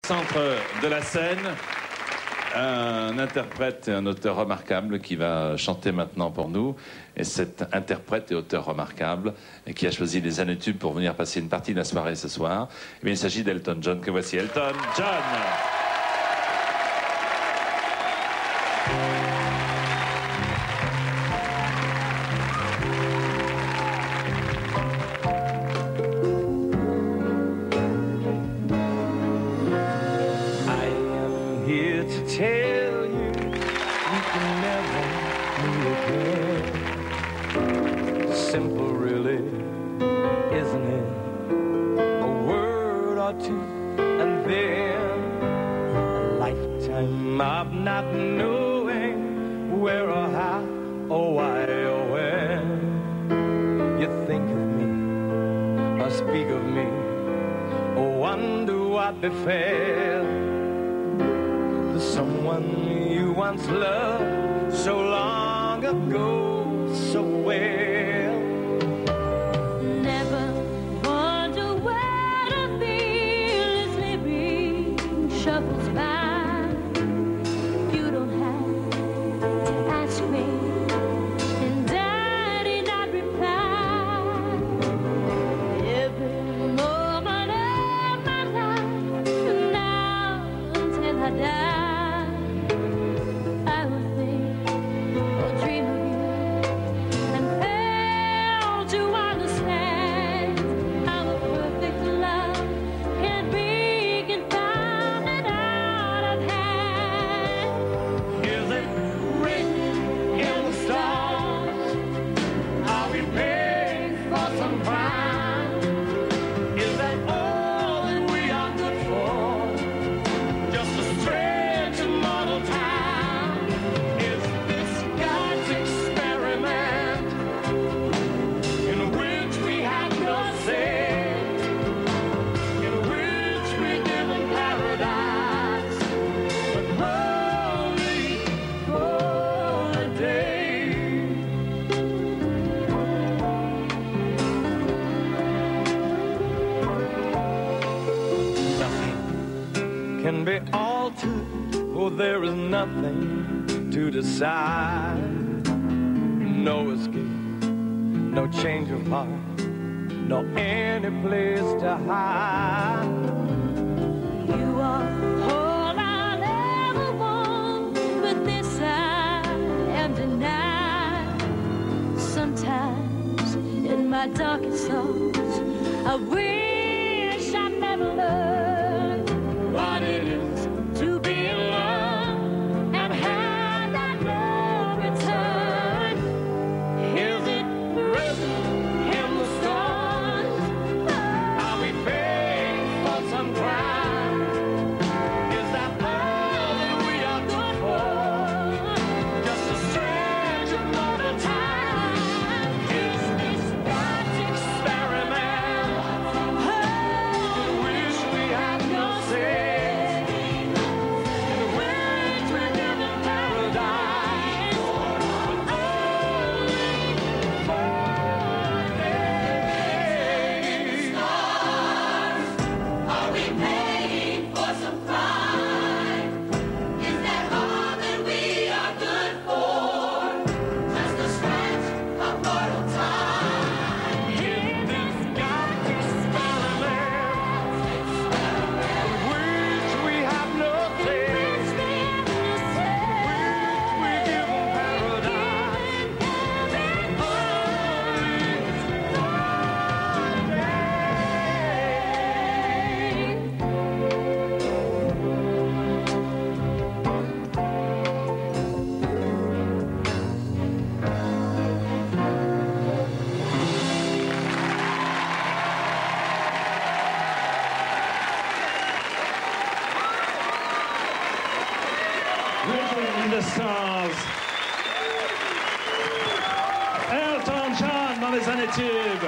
Centre de la scène, un interprète et un auteur remarquable qui va chanter maintenant pour nous. Et cet interprète et auteur remarquable et qui a choisi les années tubes pour venir passer une partie de la soirée ce soir, eh bien, il s'agit d'Elton John, que voici. Elton John. Tell you we can never meet again. Simple, really, isn't it? A word or two, and then a lifetime of not knowing where or how or why or when. You think of me or speak of me or wonder what befell someone you once loved so long ago so well. Never wonder where the fearlessly ring shuffles by. You don't have to ask me, and I did not reply. Every moment of my life, now until I die. Can be altered, for there is nothing to decide. No escape, no change of heart, no any place to hide. You are all I'll ever want, but this I am denied. Sometimes in my darkest thoughts, I wish I never learned what it is to be in love and have that no return. Is it written in the stars? Are we paying for some crime? Is that all that we are good for? Just a strange another time. Is this God's experiment? Oh, I wish we had no say. In the stars. Elton John dans les années tubes.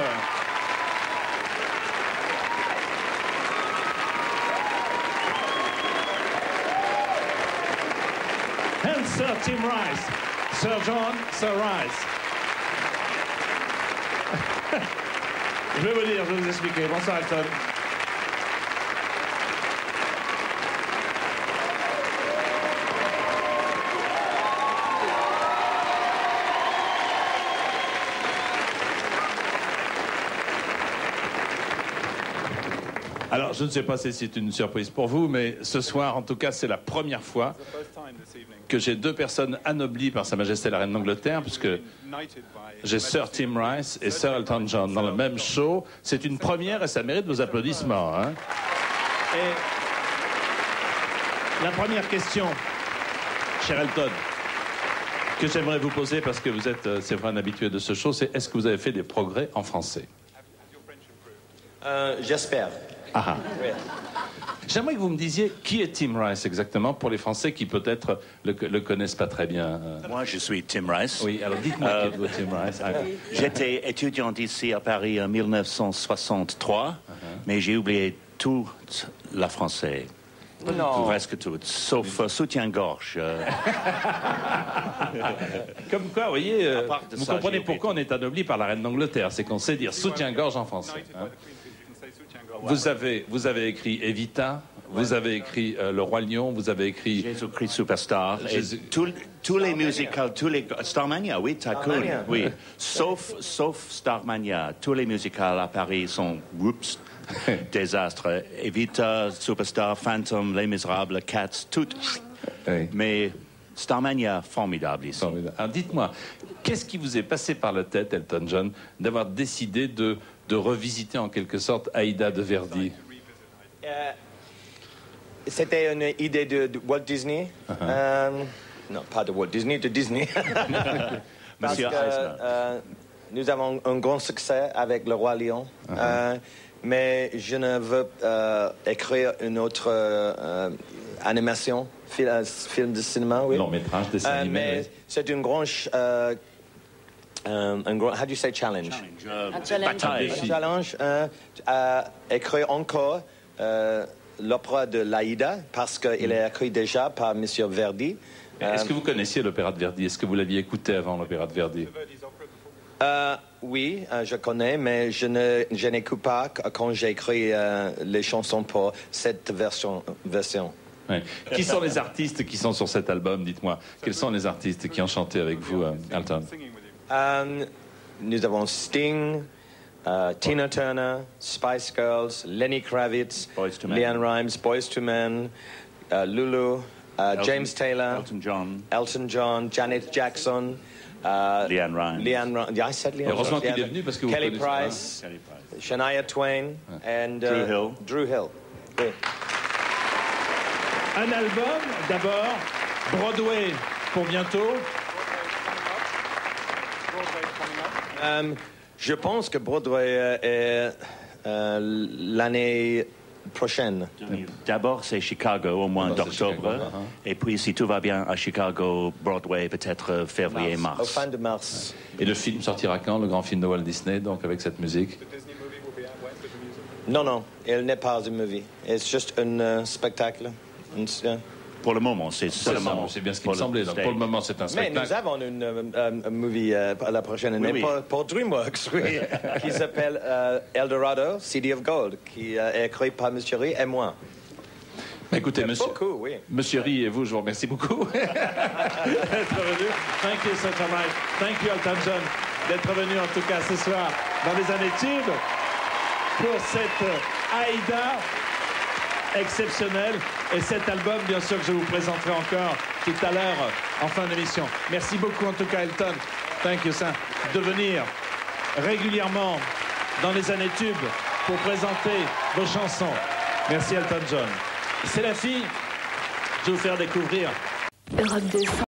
And Sir Tim Rice. Sir John, Sir Rice. Je vais vous dire, je vais vous expliquer. Bonsoir Elton. je ne sais pas si c'est une surprise pour vous, mais ce soir, en tout cas, c'est la première fois que j'ai deux personnes anoblies par Sa Majesté la Reine d'Angleterre, puisque j'ai Sir Tim Rice et Sir Elton John dans le même show. C'est une première et ça mérite vos applaudissements. Hein. Et la première question, cher Elton, que j'aimerais vous poser, parce que vous êtes, c'est vrai, un habitué de ce show, c'est est-ce que vous avez fait des progrès en français? J'espère. Ah. Oui. J'aimerais que vous me disiez qui est Tim Rice exactement, pour les Français qui peut-être le connaissent pas très bien. Moi, je suis Tim Rice. Oui, alors dites-moi qui êtes-vous, Tim Rice. Ah. J'étais étudiant ici à Paris en 1963, mais j'ai oublié toute la français. Non. Presque toute, sauf soutien-gorge. Comme quoi, vous voyez, part de vous ça, comprenez j'ai pourquoi on est anobli par la Reine d'Angleterre, c'est qu'on sait dire soutien-gorge en français. Hein. Vous avez écrit Evita, vous avez écrit Le Roi Lion, vous avez écrit... Jésus-Christ Superstar. Et Jésus- tous les musicals, tous les... Starmania, oui, Tycoon, Starmania. oui. Sauf Starmania. Tous les musicals à Paris sont... Oups, désastre. Evita, Superstar, Phantom, Les Misérables, Cats, toutes. Oui. Mais Starmania, formidable ici. Formidable. Alors dites-moi, qu'est-ce qui vous est passé par la tête, Elton John, d'avoir décidé de revisiter en quelque sorte Aïda de Verdi? C'était une idée de Walt Disney. Non, pas de Walt Disney, de Disney. Parce Monsieur que Eisner. nous avons un grand succès avec Le Roi Lion. Mais je ne veux écrire une autre animation, film de cinéma, oui. Long métrage, dessin animé. Mais Oui. c'est une grande... un grand, how do you say challenge? Bataille. Un challenge, écrire encore l'opéra de l'Aïda, parce qu'il est écrit déjà par M. Verdi. Est-ce que vous connaissiez l'opéra de Verdi? Est-ce que vous l'aviez écouté avant l'opéra de Verdi? Oui, je connais, mais je n'écoute pas quand j'écris les chansons pour cette version. Oui. Qui sont les artistes qui sont sur cet album? Dites-moi. Quels sont les artistes qui ont chanté avec vous, Elton? Nous avons Sting, Tina Turner, Spice Girls, Lenny Kravitz, Boyz II Men. Leanne Rimes, Boyz II Men, Lulu, James Taylor, Elton John, Janet Jackson, Leanne Rimes. Yeah, I said Leanne. Heureusement qu'il Yeah, est venu parce que vous Kelly connaissez Price, Kelly Price. Shania Twain, and Drew Hill. Oui. Un album, d'abord, Broadway pour bientôt. Je pense que Broadway est l'année prochaine. D'abord, c'est Chicago au mois D'abord, c'est d'octobre. Chicago, Et puis, si tout va bien à Chicago, Broadway, peut-être Au février-mars. fin de mars. Et le film sortira quand? Le grand film de Walt Disney, donc avec cette musique. Non, il n'est pas un movie. C'est juste un spectacle. Pour le moment, c'est seulement... C'est bien ce qui pour me semblait. Donc, pour le moment, c'est un Mais nous spectacle. avons un movie la prochaine année Oui. pour DreamWorks, oui, qui s'appelle Eldorado, City of Gold, qui est écrit par M. Rie et moi. Écoutez, monsieur, Beaucoup, oui. monsieur Rie et vous, je vous remercie beaucoup d'être venu. Thank you, Sir Tom Rice. Thank you, Elton John, d'être venu en tout cas ce soir dans les années tubes pour cette Aïda exceptionnelle et cet album, bien sûr, que je vous présenterai encore tout à l'heure en fin d'émission. Merci beaucoup en tout cas, Elton. Thank you, sir. De venir régulièrement dans les années tubes pour présenter vos chansons. Merci, Elton John. C'est la fille. Je vais vous faire découvrir Europe 200.